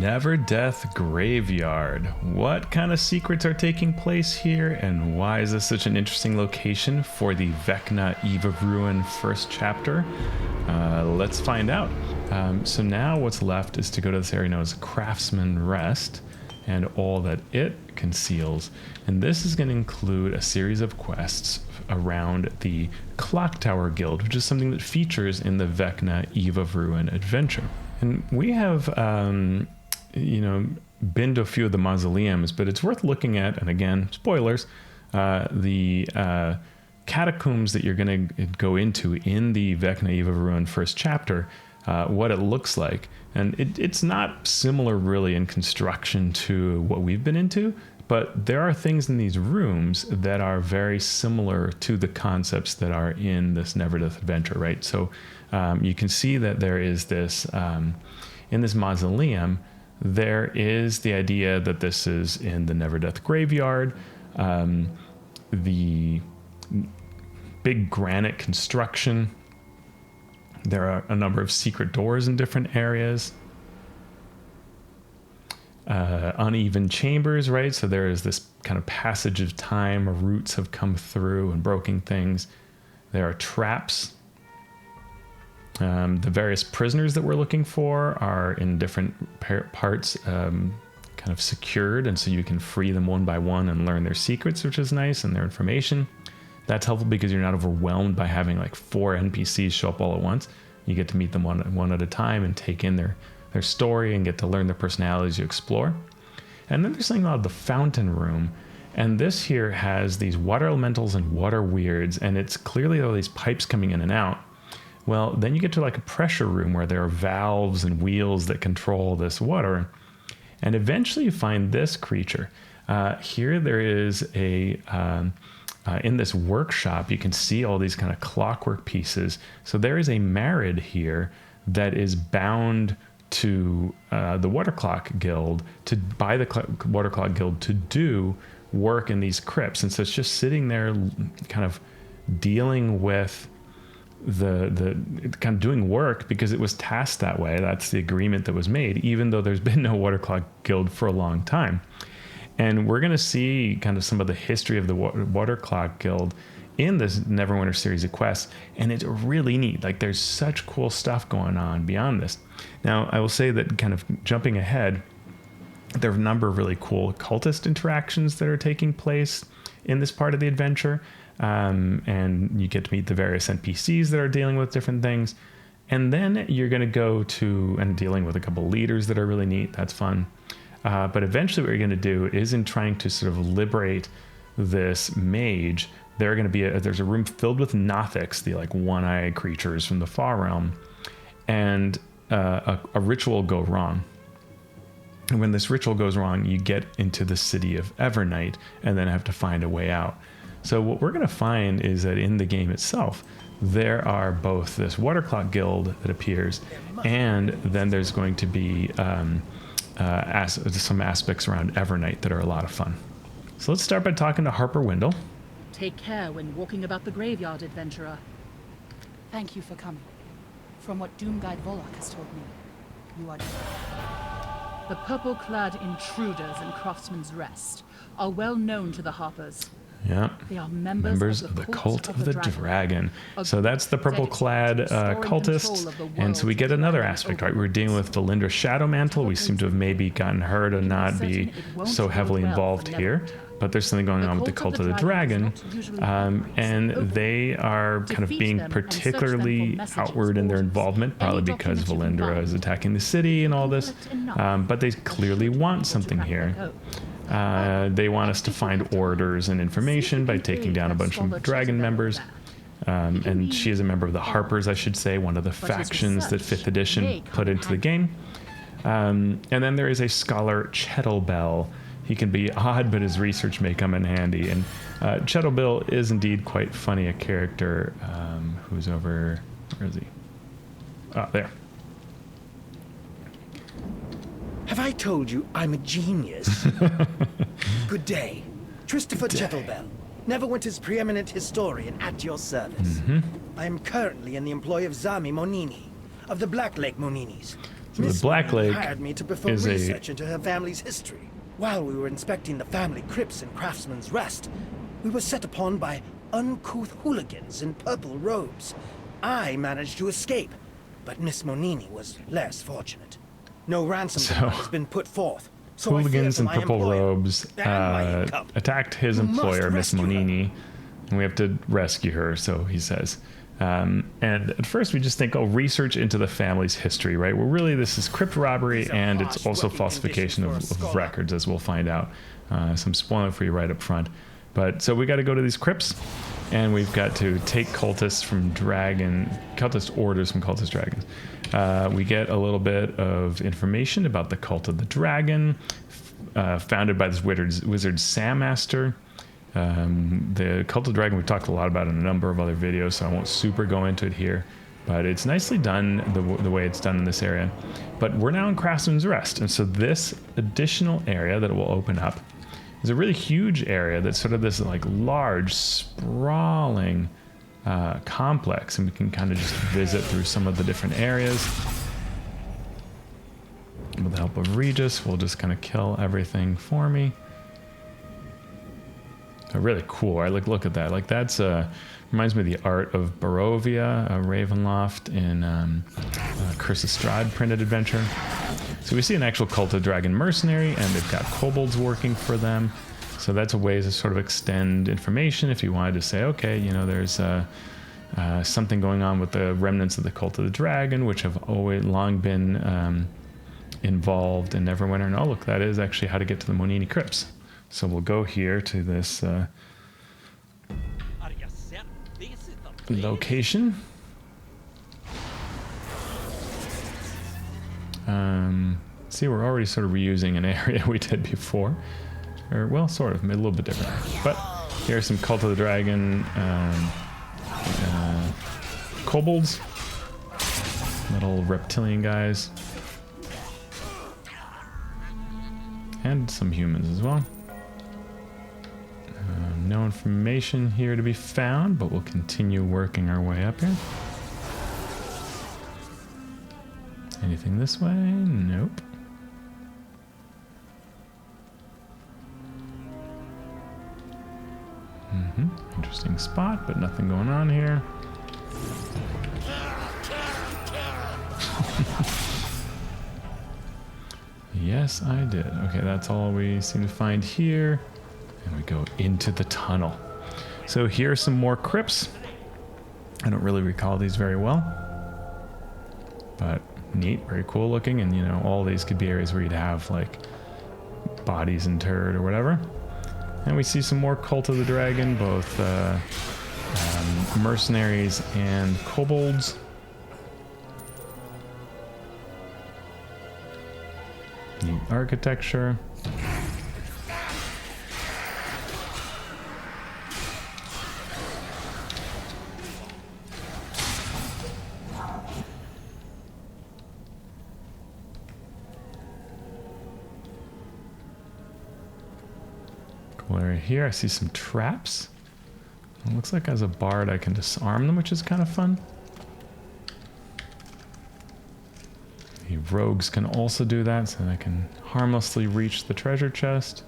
Neverdeath Graveyard. What kind of secrets are taking place here, and why is this such an interesting location for the Vecna Eve of Ruin first chapter? Let's find out. So now what's left is to go to this area known as Craftsman Rest and all that it conceals. And this is going to include a series of quests around the Clock Tower Guild, which is something that features in the Vecna Eve of Ruin adventure. And we have, been to a few of the mausoleums, but it's worth looking at, and again, spoilers, the catacombs that you're going to go into in the Vecna Eve of Ruin first chapter, what it looks like. And it's not similar really in construction to what we've been into, but there are things in these rooms that are very similar to the concepts that are in this Neverdeath adventure, right? So you can see that there is this, in this mausoleum, there is the idea that this is in the Neverdeath Graveyard, the big granite construction. There are a number of secret doors in different areas. Uneven chambers, right? So there is this kind of passage of time. Roots have come through and broken things. There are traps. The various prisoners that we're looking for are in different parts, kind of secured, and so you can free them one by one and learn their secrets, which is nice, and their information. That's helpful because you're not overwhelmed by having like 4 NPCs show up all at once. You get to meet them one at a time and take in their story and get to learn their personalities you explore. And then there's something called the Fountain Room. And this here has these water elementals and water weirds, and it's clearly all these pipes coming in and out. Well, then you get to like a pressure room where there are valves and wheels that control this water. And eventually you find this creature. Here there is a... in this workshop, you can see all these kind of clockwork pieces. So there is a Marid here that is bound to the Waterclock Guild, by the Waterclock Guild to do work in these crypts. And so it's just sitting there kind of dealing with the kind of doing work because it was tasked that way. That's the agreement that was made, even though there's been no Waterclock Guild for a long time. And we're going to see kind of some of the history of the Waterclock Guild in this Neverwinter series of quests. And it's really neat. Like, there's such cool stuff going on beyond this. Now, I will say that kind of jumping ahead, there are a number of really cool cultist interactions that are taking place in this part of the adventure. And you get to meet the various NPCs that are dealing with different things. And then you're going to go to and dealing with a couple leaders that are really neat. That's fun. But eventually what you're going to do is, in trying to sort of liberate this mage, there's a room filled with Nothics, the like one-eyed creatures from the far realm, and a ritual will go wrong. And when this ritual goes wrong, you get into the city of Evernight and then have to find a way out. So what we're going to find is that in the game itself, there are both this Waterclock Guild that appears, and then there's going to be some aspects around Evernight that are a lot of fun. So let's start by talking to Harper Windle. Take care when walking about the graveyard, adventurer. Thank you for coming. From what Doom Guide Volok has told me, you are... The purple-clad intruders in Craftsman's Rest are well known to the Harpers. Yeah, they are members of the Cult of the Dragon. So that's the purple-clad cultist, and so we get another aspect, right? We're dealing with Valindra Shadowmantle. We seem to have maybe gotten her to not be so heavily involved here, but there's something going on with the Cult of the Dragon, and they are kind of being particularly outward in their involvement, probably because Valindra is attacking the city and all this, but they clearly want something here. They want us to find orders and information by taking down a bunch of dragon members. And she is a member of the Harpers, I should say, one of the factions that 5th edition put into the game. And then there is a scholar, Chetterbell. He can be odd, but his research may come in handy. And Chetterbell is indeed quite funny, a character who's over... Where is he? Oh, there. Have I told you I'm a genius? Good day. Christopher Chetterbell, Neverwinter's preeminent historian at your service. I am currently in the employ of Zami Monini, of the Black Lake Moninis. So Miss the Black Monini Lake hired me to perform is research into her family's history. While we were inspecting the family crypts in Craftsman's Rest, we were set upon by uncouth hooligans in purple robes. I managed to escape, but Miss Monini was less fortunate. No ransom demand has been put forth. So hooligans in I fear for my purple employer robes and my income. attacked his You must employer, Miss rescue her. Monini, and we have to rescue her, so he says. And at first we just think, oh, research into the family's history, right? Well, really, this is crypt robbery, These are and harsh it's also working falsification conditions for a of scholar. records, as we'll find out. Some spoiler for you right up front. But so we got to go to these crypts, and we've got to take cultist orders from cultist dragons. We get a little bit of information about the cult of the dragon, founded by this wizard Sam Master. The cult of the dragon we've talked a lot about in a number of other videos, so I won't super go into it here, but it's nicely done the way it's done in this area. But we're now in Craftsman's Rest, and so this additional area that it will open up is a really huge area that's sort of this like large sprawling complex, and we can kind of just visit through some of the different areas. With the help of Regis, we'll just kind of kill everything for me. Really cool, right? Like, look at that. Like, that's reminds me of the art of Barovia, Ravenloft in Curse of Strahd printed adventure. So we see an actual Cult of Dragon mercenary, and they've got kobolds working for them. So that's a way to sort of extend information if you wanted to say, okay, you know, there's something going on with the remnants of the Cult of the Dragon, which have always long been involved in Neverwinter. And oh, look, that is actually how to get to the Monini Crypts. So we'll go here to this location. See, we're already sort of reusing an area we did before. Or, well, sort of, a little bit different. But here's some Cult of the Dragon kobolds. Little reptilian guys. And some humans as well. No information here to be found, but we'll continue working our way up here. Anything this way? Nope. Interesting spot, but nothing going on here. Yes, I did. Okay, that's all we seem to find here. And we go into the tunnel. So here are some more crypts. I don't really recall these very well. But neat, very cool looking. And, you know, all these could be areas where you'd have, like, bodies interred or whatever. And we see some more Cult of the Dragon, both mercenaries and kobolds. Neat architecture. Cool area here. I see some traps. It looks like as a bard I can disarm them, which is kind of fun. The rogues can also do that, so they can harmlessly reach the treasure chest.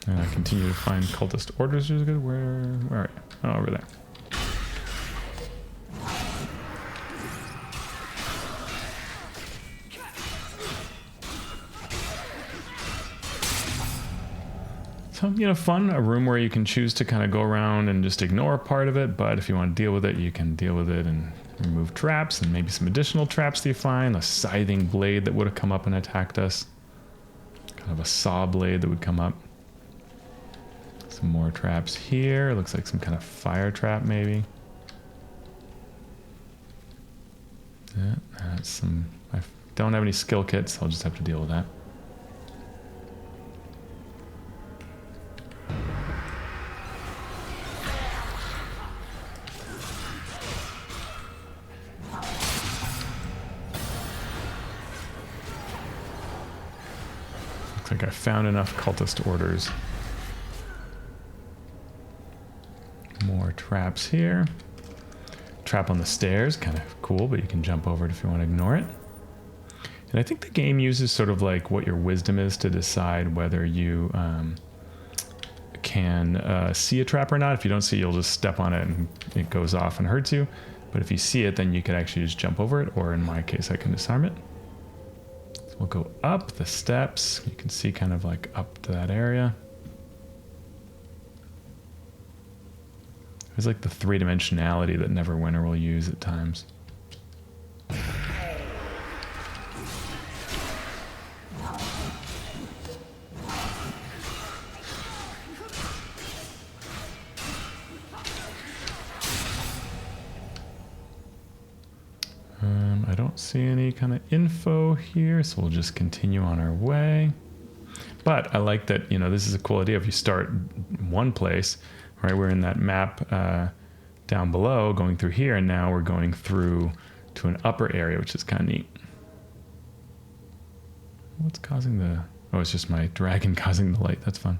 And I continue to find cultist orders, which is good. Where are you? Oh, over there. So, you know, fun, a room where you can choose to kind of go around and just ignore part of it, but if you want to deal with it, you can deal with it and remove traps and maybe some additional traps that you find, a scything blade that would have come up and attacked us, kind of a saw blade that would come up. Some more traps here, looks like some kind of fire trap maybe. Yeah, that's some, I don't have any skill kits, so I'll just have to deal with that. Looks like I found enough cultist orders. More traps here. Trap on the stairs, kind of cool, but you can jump over it if you want to ignore it. And I think the game uses sort of like what your wisdom is to decide whether you can see a trap or not. If you don't see it, you'll just step on it and it goes off and hurts you. But if you see it, then you can actually just jump over it, or in my case, I can disarm it. So we'll go up the steps. You can see kind of like up to that area. There's like the three-dimensionality that Neverwinter will use at times. I don't see any kind of info here, so we'll just continue on our way. But I like that, you know, this is a cool idea. If you start one place, right, we're in that map down below, going through here, and now we're going through to an upper area, which is kind of neat. What's causing the... Oh, it's just my dragon causing the light. That's fun.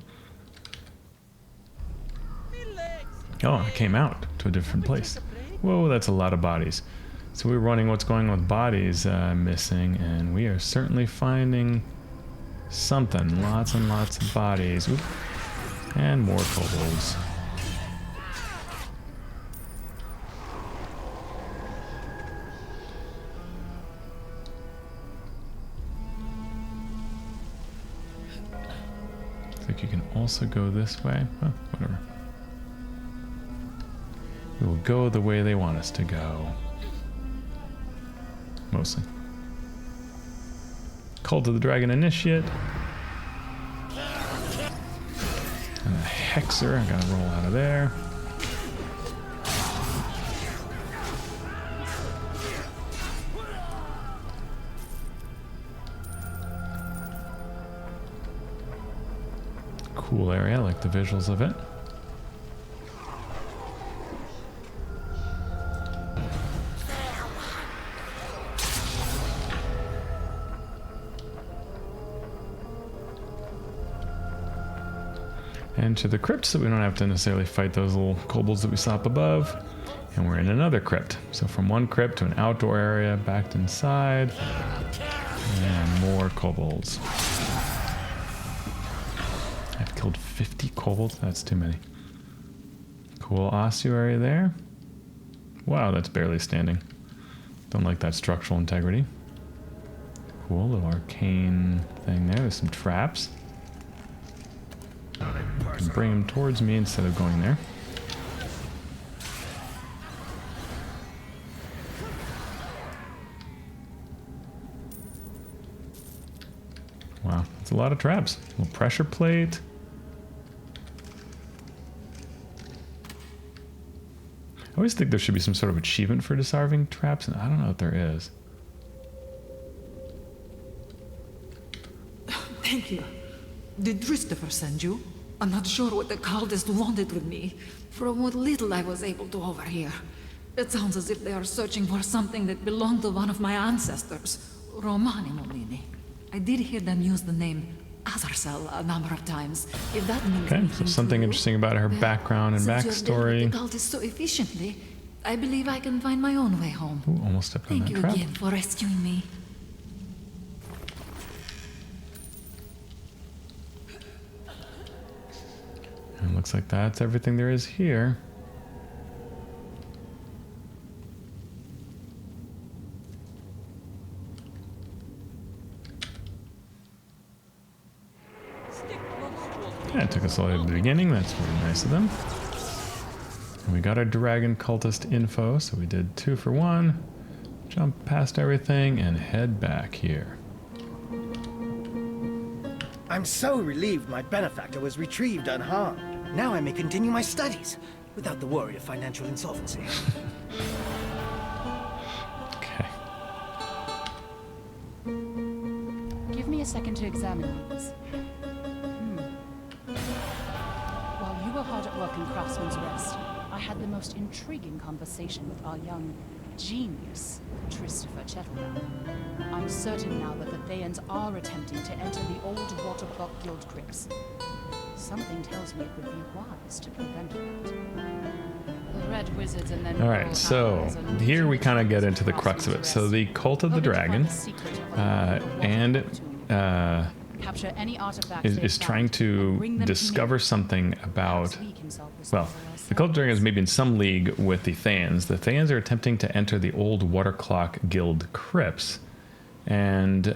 Oh, I came out to a different place. Whoa, that's a lot of bodies. So we're running what's going on with bodies missing, and we are certainly finding something. Lots and lots of bodies. Oop. And more kobolds. Looks like you can also go this way. Oh, whatever. We will go the way they want us to go. Mostly. Cult of the Dragon Initiate. And a Hexer. I gotta roll out of there. Cool area. I like the visuals of it. And to the crypt, so we don't have to necessarily fight those little kobolds that we saw up above. And we're in another crypt. So from one crypt to an outdoor area, back inside, and more kobolds. I've killed 50 kobolds. That's too many. Cool ossuary there. Wow, that's barely standing. Don't like that structural integrity. Cool little arcane thing there. There's some traps. I can bring them towards me instead of going there. Wow, that's a lot of traps. A little pressure plate. I always think there should be some sort of achievement for disarming traps, and I don't know if there is. Thank you. Did Christopher send you? I'm not sure what the cultists wanted with me. From what little I was able to overhear, it sounds as if they are searching for something that belonged to one of my ancestors, Romani Monini. I did hear them use the name Azarsel a number of times. If that means Okay, so something interesting about her background and since you have dealt backstory. with the cultists so efficiently, I believe I can find my own way home. Ooh, almost stepped on Thank that you trap. again for rescuing me. And looks like that's everything there is here. Yeah, it took us all the way to the beginning. That's really nice of them. And we got our dragon cultist info, so we did 2 for 1. Jump past everything and head back here. I'm so relieved my benefactor was retrieved unharmed. Now I may continue my studies without the worry of financial insolvency. Okay. Give me a second to examine these. While you were hard at work in Craftsman's Rest, I had the most intriguing conversation with our young Genius, Christopher Chetterbell. I'm certain now that the Thayans are attempting to enter the old Waterclock Guild crypts. Something tells me it would be wise to prevent that. The Red Wizards and then... All right, so here we kind of get into the crux of it. So the Cult of the Dragon capture any artifacts is trying to discover something about... Well, the Cult of the Dragon is maybe in some league with the Thayans. The Thayans are attempting to enter the old Waterclock Guild crypts. And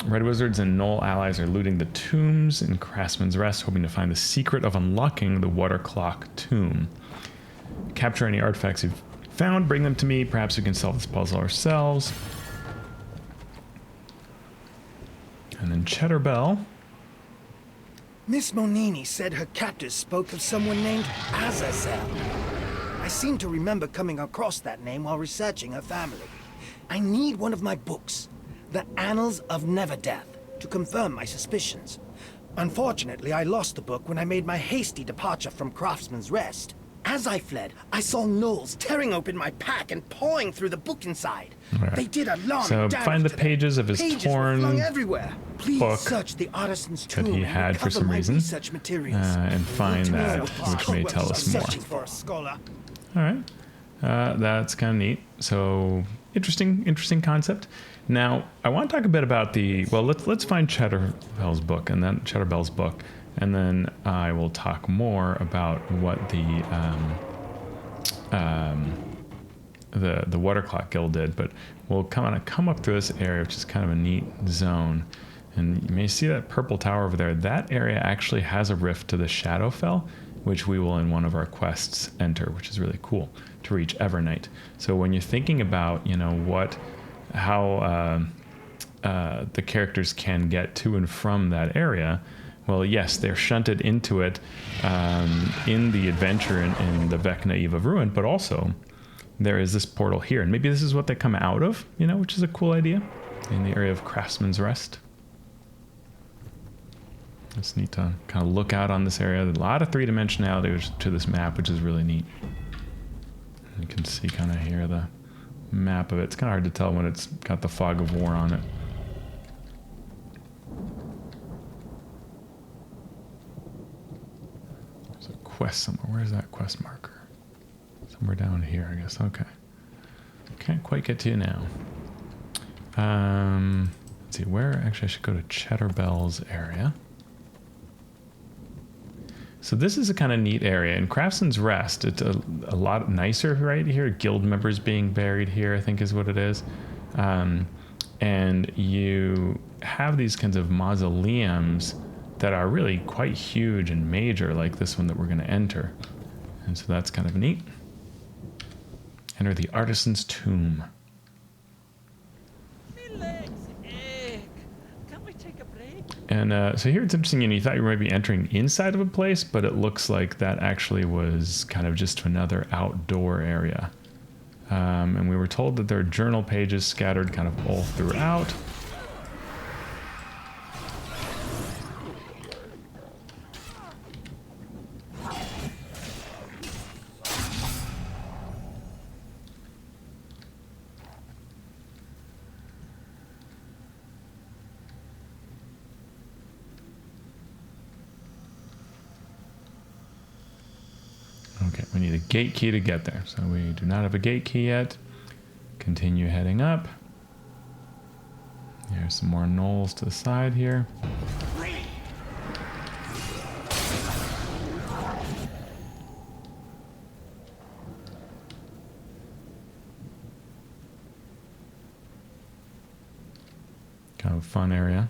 Red Wizards and Knoll allies are looting the tombs in Craftsman's Rest, hoping to find the secret of unlocking the Waterclock tomb. Capture any artifacts you've found, bring them to me. Perhaps we can solve this puzzle ourselves. And then Chetterbell. Miss Monini said her captors spoke of someone named Azazel. I seem to remember coming across that name while researching her family. I need one of my books, The Annals of Neverdeath, to confirm my suspicions. Unfortunately, I lost the book when I made my hasty departure from Craftsman's Rest. As I fled, I saw gnolls tearing open my pack and pawing through the book inside. Right. They did alarming So damage find the to pages of his pages torn were flung everywhere. Please book search the Artisan's tomb that he had for some reason, and find that, which may tell us more. For a scholar. All right, that's kind of neat. So interesting concept. Now I want to talk a bit about the. Well, let's find Chetterbell's book, and then I will talk more about what the Waterclock Guild did. But we'll come up through this area, which is kind of a neat zone. And you may see that purple tower over there. That area actually has a rift to the Shadowfell, which we will in one of our quests enter, which is really cool to reach Evernight. So when you're thinking about, how the characters can get to and from that area, well, yes, they're shunted into it in the adventure in the Vecna Eve of Ruin, but also there is this portal here, and maybe this is what they come out of, which is a cool idea, in the area of Craftsman's Rest. It's neat to kind of look out on this area. There's a lot of three-dimensionality to this map, which is really neat. You can see kind of here the map of it. It's kind of hard to tell when it's got the fog of war on it. There's a quest somewhere. Where's that quest marker? Somewhere down here, I guess. Okay. Can't quite get to you now. Let's see, where? Actually, I should go to Chetterbell's area. So this is a kind of neat area. In Craftsman's Rest, it's a lot nicer right here. Guild members being buried here, I think is what it is. And you have these kinds of mausoleums that are really quite huge and major, like this one that we're going to enter. And so that's kind of neat. Enter the Artisan's tomb. And so here it's interesting, you thought you might be entering inside of a place, but it looks like that actually was kind of just another outdoor area. And we were told that there are journal pages scattered kind of all throughout. Okay, we need a gate key to get there. So we do not have a gate key yet. Continue heading up. There's some more gnolls to the side here. Kind of a fun area.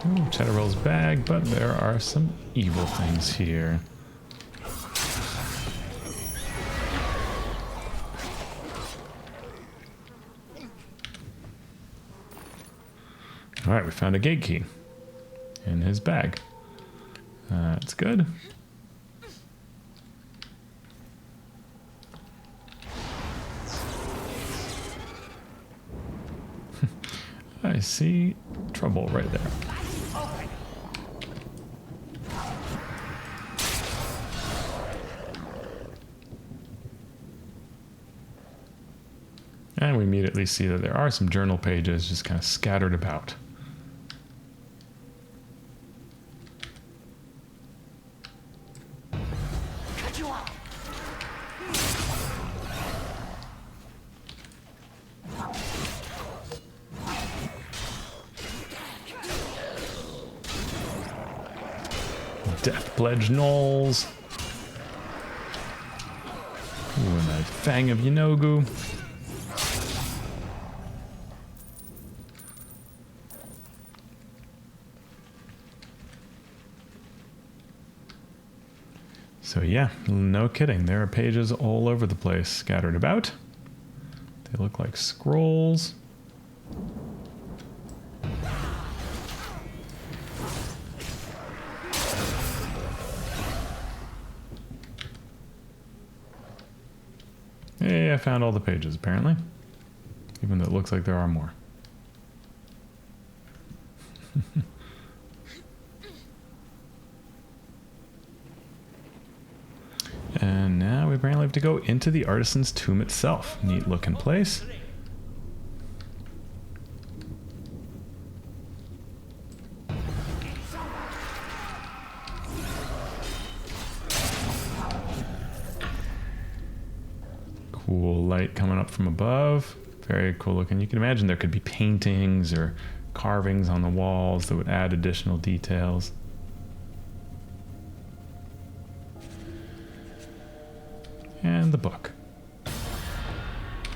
Ooh, Chetterbell's bag, but there are some evil things here. Alright, we found a gate key in his bag. That's good. I see trouble right there. And we immediately see that there are some journal pages just kind of scattered about. Death Pledge Knolls. Ooh, and a Fang of Yanogu. So yeah, no kidding. There are pages all over the place scattered about. They look like scrolls. Hey, I found all the pages apparently. Even though it looks like there are more. And now we apparently have to go into the Artisan's tomb itself. Neat looking place. Cool light coming up from above. Very cool looking. You can imagine there could be paintings or carvings on the walls that would add additional details. And the book.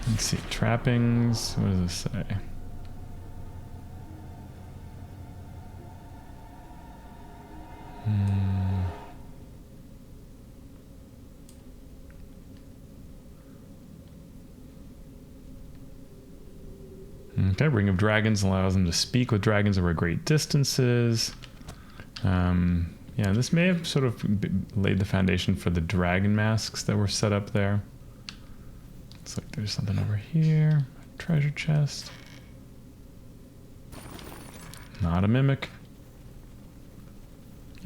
Let's see, trappings. What does this say? Okay, Ring of Dragons allows them to speak with dragons over great distances. Yeah, this may have sort of laid the foundation for the dragon masks that were set up there. Looks like there's something over here. A treasure chest. Not a mimic.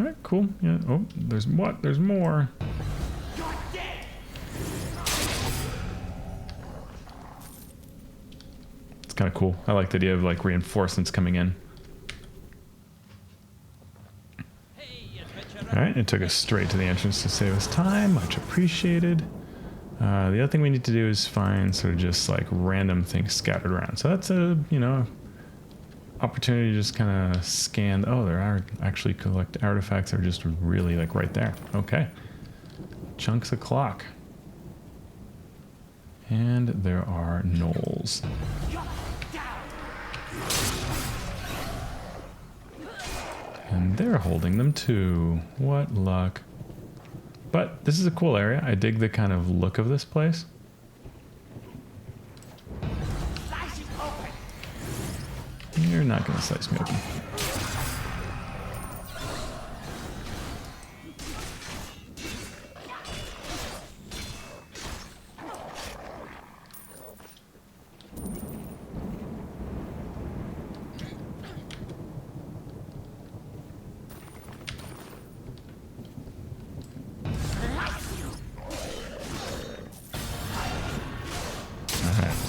Alright, cool. Yeah. Oh, there's what? There's more. It's kind of cool. I like the idea of like reinforcements coming in. Alright, it took us straight to the entrance to save us time. Much appreciated. The other thing we need to do is find sort of just like random things scattered around. So that's a, you know, opportunity to just kind of scan. Oh, there are actually collect artifacts that are just really like right there. Okay. Chunks of clock. And there are knolls. And they're holding them too. What luck. But this is a cool area. I dig the kind of look of this place. You're not going to slice me open.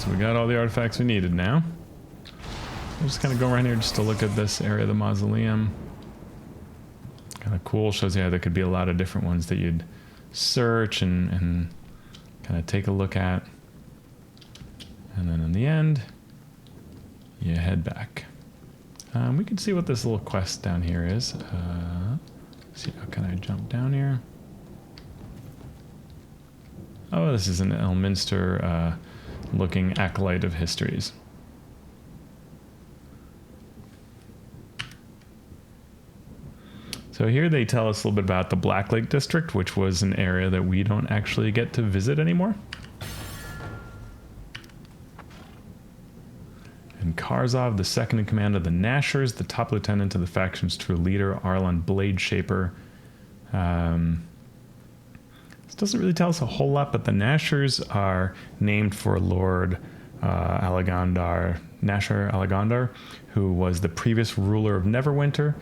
We got all the artifacts we needed now. We'll just kind of go around here just to look at this area of the mausoleum. Kind of cool. Shows you how there could be a lot of different ones that you'd search and kind of take a look at. And then in the end, you head back. We can see what this little quest down here is. Let's see, how can I jump down here? Oh, this is an Elminster looking acolyte of histories. So here they tell us a little bit about the Black Lake District, which was an area that we don't actually get to visit anymore. And Karzov, the second in command of the Nashers, the top lieutenant of the faction's true leader, Arlon Bladeshaper. This doesn't really tell us a whole lot, but the Nashers are named for Lord Nashar Alagandar, who was the previous ruler of Neverwinter.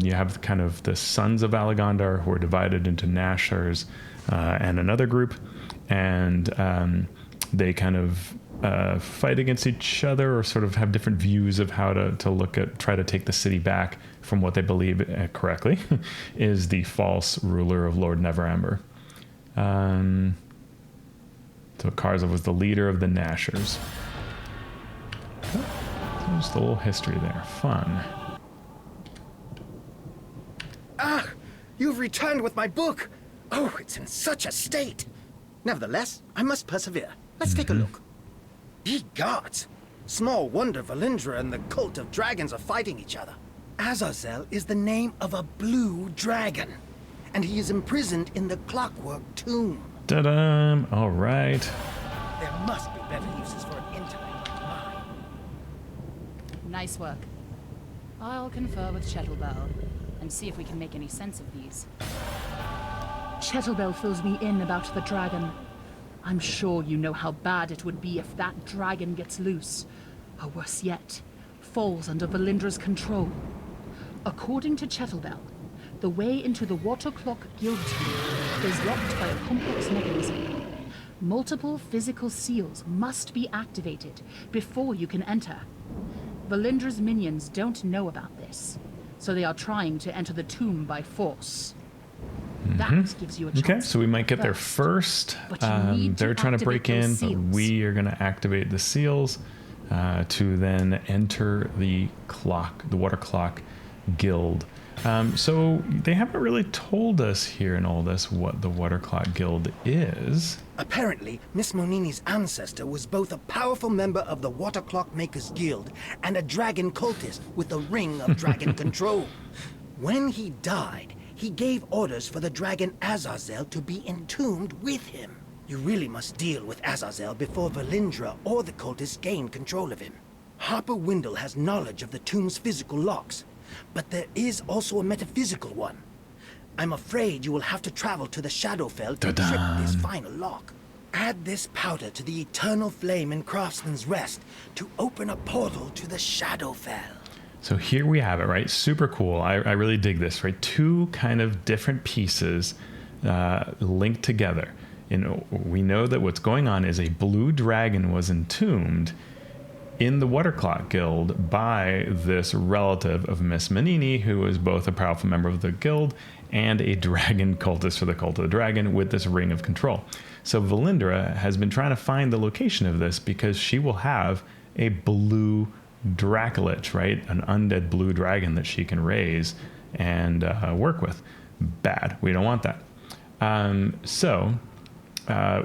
You have kind of the sons of Alagandar who are divided into Nashars and another group, and they kind of fight against each other, or sort of have different views of how to try to take the city back from what they believe correctly is the false ruler of Lord Neverember. So Karzov was the leader of the Nashars. Just a little history there. Fun. Ah! You've returned with my book! Oh, it's in such a state! Nevertheless, I must persevere. Let's take a look. Ye gods! Small wonder Valindra and the cult of dragons are fighting each other. Azazel is the name of a blue dragon, and he is imprisoned in the Clockwork tomb. Ta-da! All right. There must be better uses for an intellect like mine. Nice work. I'll confer with Chetterbell and see if we can make any sense of these. Chetterbell fills me in about the dragon. I'm sure you know how bad it would be if that dragon gets loose, or worse yet, falls under Valindra's control. According to Chetterbell, the way into the Waterclock guild tomb is locked by a complex mechanism. Multiple physical seals must be activated before you can enter. Valindra's minions don't know about this, so they are trying to enter the tomb by force. That gives you a chance. Okay, so we might get there first. They're trying to break in, but we are going to activate the seals to then enter the Waterclock Guild. So they haven't really told us here in all this what the Waterclock Guild is. Apparently, Miss Monini's ancestor was both a powerful member of the Waterclock Makers Guild and a dragon cultist with a ring of dragon control. When he died, he gave orders for the dragon Azazel to be entombed with him. You really must deal with Azazel before Valindra or the cultists gain control of him. Harper Windle has knowledge of the tomb's physical locks, but there is also a metaphysical one. I'm afraid you will have to travel to the Shadowfell to trip this final lock. Add this powder to the eternal flame in Craftsman's Rest to open a portal to the Shadowfell. So here we have it, right? Super cool. I really dig this, right? Two kind of different pieces linked together. We know that what's going on is a blue dragon was entombed in the Waterclock Guild by this relative of Miss Monini, who is both a powerful member of the guild and a dragon cultist for the Cult of the Dragon with this ring of control. So Valindra has been trying to find the location of this because she will have a blue Dracolich, right? An undead blue dragon that she can raise and work with. Bad. We don't want that.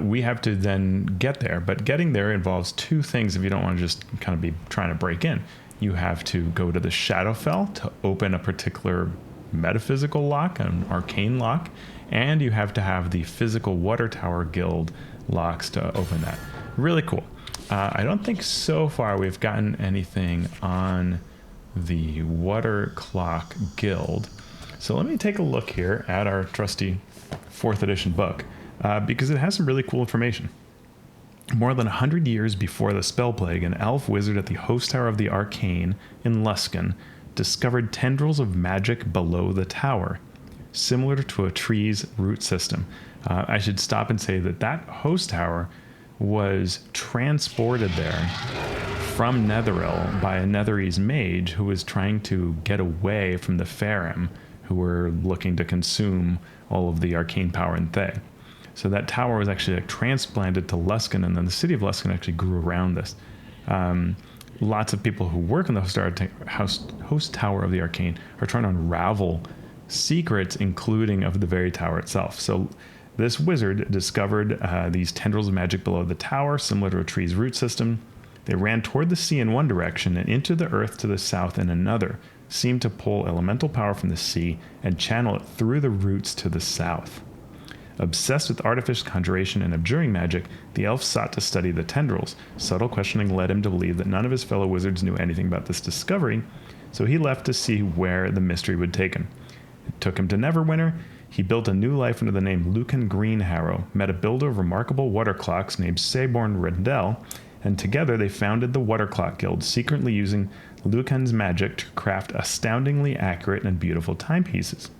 We have to then get there, but getting there involves two things if you don't want to just kind of be trying to break in. You have to go to the Shadowfell to open a particular metaphysical lock, an arcane lock, and you have to have the physical Water Tower Guild locks to open that. Really cool. I don't think so far we've gotten anything on the Waterclock Guild. So let me take a look here at our trusty 4th edition book. Because it has some really cool information. More than 100 years before the Spell Plague, an elf wizard at the Host Tower of the Arcane in Luskan discovered tendrils of magic below the tower, similar to a tree's root system. I should stop and say that Host Tower was transported there from Netheril by a Netherese mage who was trying to get away from the Farum, who were looking to consume all of the arcane power in Thay. So that tower was actually transplanted to Luskan, and then the city of Luskan actually grew around this. Lots of people who work in the Host Tower of the Arcane are trying to unravel secrets, including of the very tower itself. So this wizard discovered these tendrils of magic below the tower, similar to a tree's root system. They ran toward the sea in one direction and into the earth to the south in another, seemed to pull elemental power from the sea and channel it through the roots to the south. Obsessed with artifice, conjuration, and abjuring magic, the elf sought to study the tendrils. Subtle questioning led him to believe that none of his fellow wizards knew anything about this discovery, so he left to see where the mystery would take him. It took him to Neverwinter. He built a new life under the name Lucan Greenharrow, met a builder of remarkable water clocks named Saborn Rendell, and together they founded the Waterclock Guild, secretly using Lucan's magic to craft astoundingly accurate and beautiful timepieces.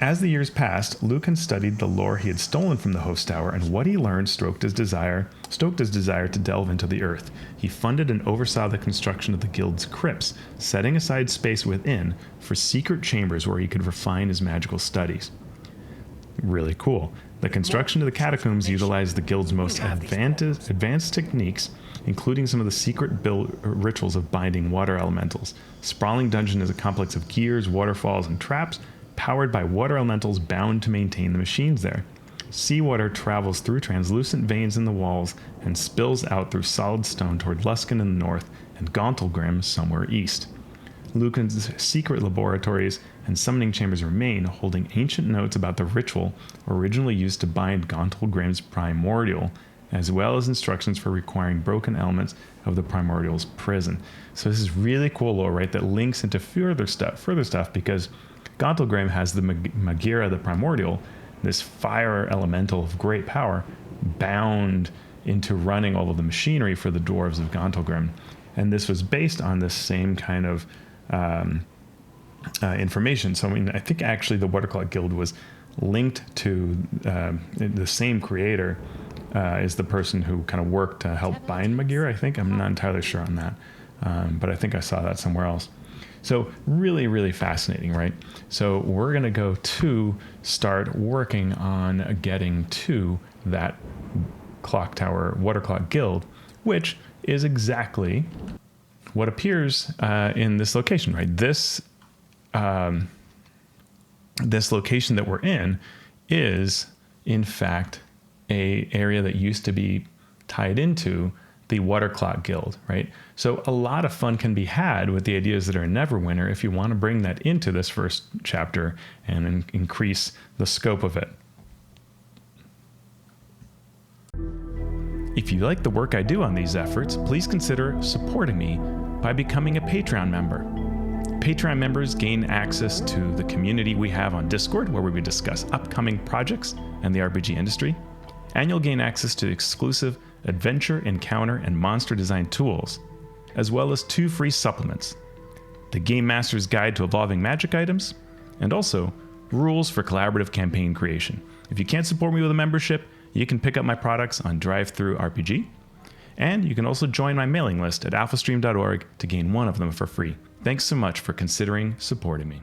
As the years passed, Lucan studied the lore he had stolen from the Host Tower, and what he learned stoked his desire to delve into the earth. He funded and oversaw the construction of the guild's crypts, setting aside space within for secret chambers where he could refine his magical studies. Really cool. The construction of the catacombs utilized the guild's most advanced techniques, including some of the secret rituals of binding water elementals. Sprawling Dungeon is a complex of gears, waterfalls, and traps, powered by water elementals bound to maintain the machines there. Seawater travels through translucent veins in the walls and spills out through solid stone toward Luskan in the north and Gauntlgrim somewhere east. Lucan's secret laboratories and summoning chambers remain, holding ancient notes about the ritual originally used to bind Gauntlgrim's primordial, as well as instructions for requiring broken elements of the primordial's prison. So this is really cool lore, right, that links into further stuff because Gauntlgrim has the Magira, the primordial, this fire elemental of great power, bound into running all of the machinery for the dwarves of Gauntlgrim. And this was based on this same kind of information. So, I mean, I think actually the Waterclock Guild was linked to the same creator is the person who kind of worked to help bind Magira, I think. I'm not entirely sure on that, but I think I saw that somewhere else. So really, really fascinating, right? So we're going to go to start working on getting to that Clock Tower Waterclock Guild, which is exactly what appears in this location, right? This location that we're in is, in fact, a area that used to be tied into the Waterclock Guild, right? So a lot of fun can be had with the ideas that are in Neverwinter if you want to bring that into this first chapter and increase the scope of it. If you like the work I do on these efforts, please consider supporting me by becoming a Patreon member. Patreon members gain access to the community we have on Discord, where we discuss upcoming projects and the RPG industry, and you'll gain access to exclusive adventure, encounter, and monster design tools, as well as 2 free supplements: the Game Master's Guide to Evolving Magic Items, and also Rules for Collaborative Campaign Creation. If you can't support me with a membership, you can pick up my products on DriveThruRPG, and you can also join my mailing list at alphastream.org to gain one of them for free. Thanks so much for considering supporting me.